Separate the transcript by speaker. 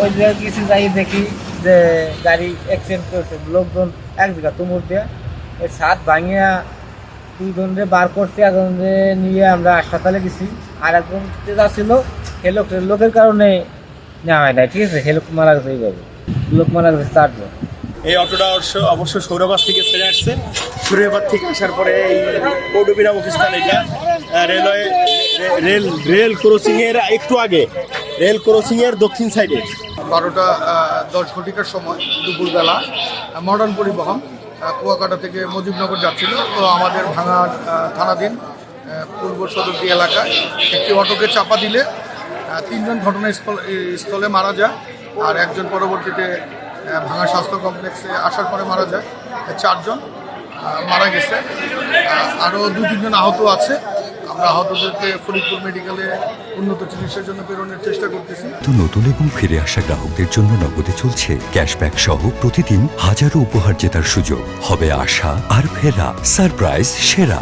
Speaker 1: ওই জায়গায় কিছু যাই দেখি যে গাড়ি অ্যাক্সিডেন্ট করেছে, লোকজন এক জায়গা তুমুর দিয়ে ওই ছাদ ভাঙিয়া দুইজনরে বার করছে, একজনরে নিয়ে আমরা হাসপাতালে গেছি। আর একজন যা ছিল লোকের কারণে নেওয়া হয় না, ঠিক আছে। লোক মারা গেছে, এইভাবে লোক মারা গেছে 4 জন।
Speaker 2: এই অটোটা অবশ্য সৌরবাস থেকে ছেড়ে আসছে। সৌরবাস থেকে আসার পরে এই পৌরবিরাম অফিসখান, এটা রেলওয়ে রেল ক্রসিং এর একটু আগে, রেল ক্রসিং এর দক্ষিণ সাইডে।
Speaker 3: 12টা 10 ঘটিকার সময় দুপুরবেলা মডার্ন পরিবহন কুয়াকাটা থেকে মুজিবনগর যাচ্ছিল। তো আমাদের ভাঙা থানাধীন পূর্ব সদরদি এলাকায় একটি অটোকে চাপা দিলে 3 জন ঘটনাস্থলে মারা যায়, আর একজন পরবর্তীতে ভাঙা স্বাস্থ্য কমপ্লেক্সে আসার পরে মারা যায়। 4 জন মারা গেছে, আরও 2-3 জন আহত আছে। আমরা আহতদেরকে ফরিদপুর মেডিকেলে উন্নত চিকিৎসার জন্য প্রেরণের চেষ্টা করতেছি।
Speaker 4: তো নতুন এবং ফিরে আসা গ্রাহকদের জন্য নগদে চলছে ক্যাশব্যাক সহ প্রতিদিন হাজারো উপহার জেতার সুযোগ। হবে আশা আর ফেরা, সারপ্রাইজ সেরা।